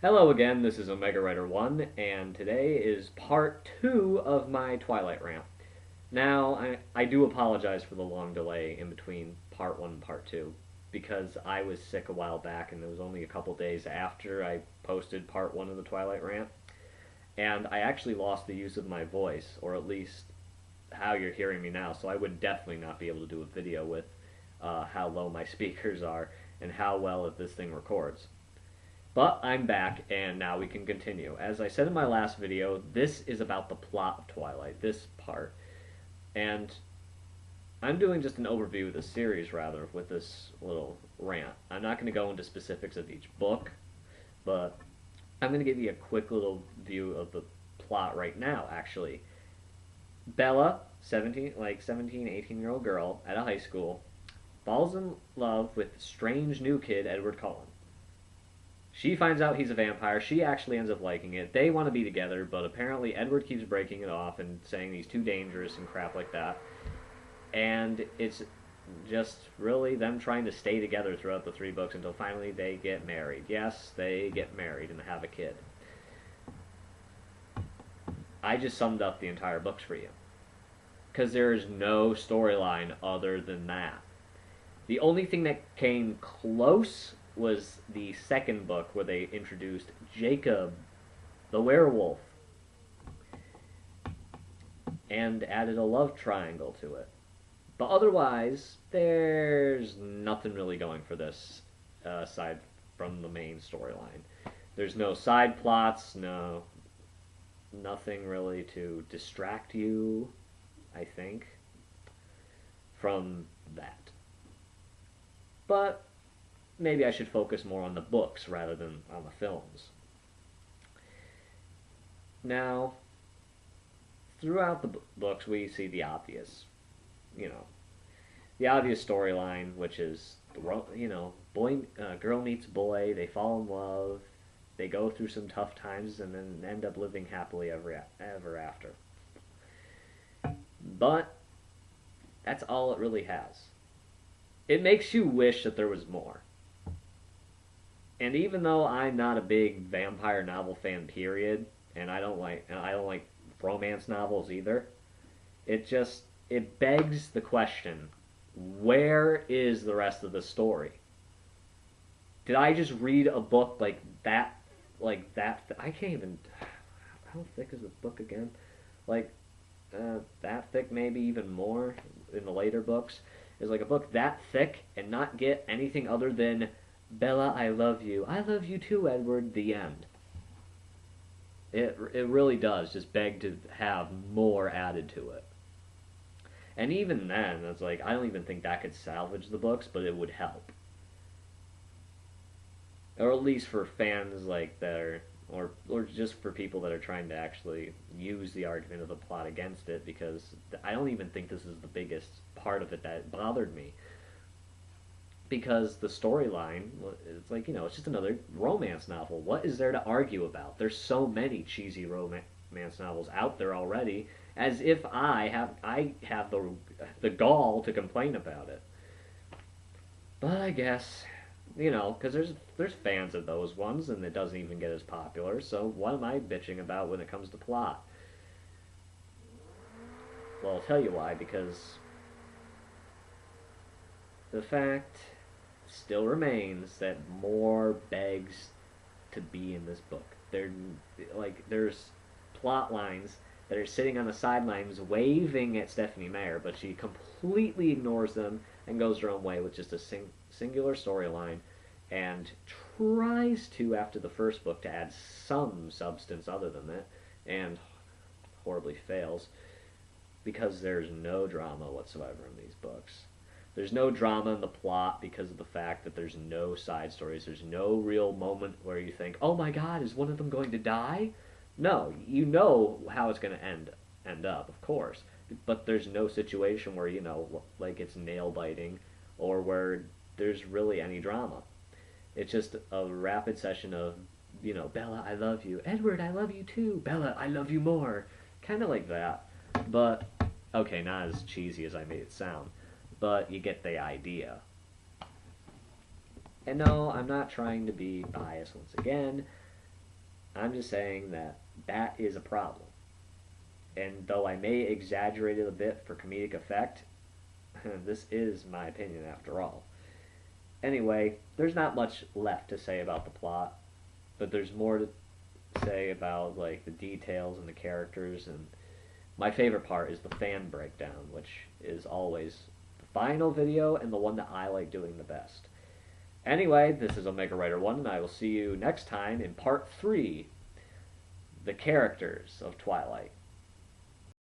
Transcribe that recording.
Hello again, this is Omega Writer 1, and today is part 2 of my Twilight rant. Now, I do apologize for the long delay in between part 1 and part 2, because I was sick a while back, and it was only a couple days after I posted part 1 of the Twilight rant, and I actually lost the use of my voice, or at least how you're hearing me now, so I would definitely not be able to do a video with how low my speakers are and how well this thing records. But I'm back, and now we can continue. As I said in my last video, this is about the plot of Twilight, this part. And I'm doing just an overview of the series, rather, with this little rant. I'm not going to go into specifics of each book, but I'm going to give you a quick little view of the plot right now, actually. Bella, 17, 18-year-old girl at a high school, falls in love with strange new kid, Edward Cullen. She finds out he's a vampire. She actually ends up liking it. They want to be together, but apparently Edward keeps breaking it off and saying he's too dangerous and crap like that. And it's just really them trying to stay together throughout the 3 books until finally they get married. Yes, they get married and have a kid. I just summed up the entire books for you, because there is no storyline other than that. The only thing that came close was the second book, where they introduced Jacob, the werewolf, and added a love triangle to it. But otherwise, there's nothing really going for this, aside from the main storyline. There's no side plots, nothing really to distract you, I think, from that. But maybe I should focus more on the books rather than on the films. Now, throughout the books, we see the obvious, the obvious storyline, which is, girl meets boy, they fall in love, they go through some tough times, and then end up living happily ever after. But that's all it really has. It makes you wish that there was more. And even though I'm not a big vampire novel fan, period, and I don't like romance novels either, it begs the question: where is the rest of the story? Did I just read a book like that? I can't even. How thick is the book again? That thick, maybe even more in the later books. Is like a book that thick and not get anything other than Bella, I love you. I love you too, Edward. The end. It really does just beg to have more added to it. And even then, it's like, I don't even think that could salvage the books, but it would help. Or at least for fans like that are, or just for people that are trying to actually use the argument of the plot against it, because I don't even think this is the biggest part of it that bothered me. Because the storyline, it's like, it's just another romance novel. What is there to argue about? There's so many cheesy romance novels out there already, as if I have the gall to complain about it. But I guess, because there's fans of those ones, and it doesn't even get as popular, so what am I bitching about when it comes to plot? Well, I'll tell you why, because the fact still remains that more begs to be in this book. There's plot lines that are sitting on the sidelines waving at Stephanie Meyer, but she completely ignores them and goes her own way with just a singular storyline, and tries to, after the first book, to add some substance other than that, and horribly fails, because there's no drama whatsoever in these books. There's no drama in the plot because of the fact that there's no side stories. There's no real moment where you think, oh my god, is one of them going to die? No, you know how it's going to end up, of course. But there's no situation where, it's nail-biting, or where there's really any drama. It's just a rapid session of, Bella, I love you. Edward, I love you too. Bella, I love you more. Kind of like that. But, okay, not as cheesy as I made it sound. But you get the idea. And no, I'm not trying to be biased once again. I'm just saying that that is a problem. And though I may exaggerate it a bit for comedic effect, this is my opinion after all. Anyway, there's not much left to say about the plot, but there's more to say about like the details and the characters, and my favorite part is the fan breakdown, which is always the final video and the one that I like doing the best. Anyway, this is Omega Rider 1, and I will see you next time in part 3, the characters of Twilight.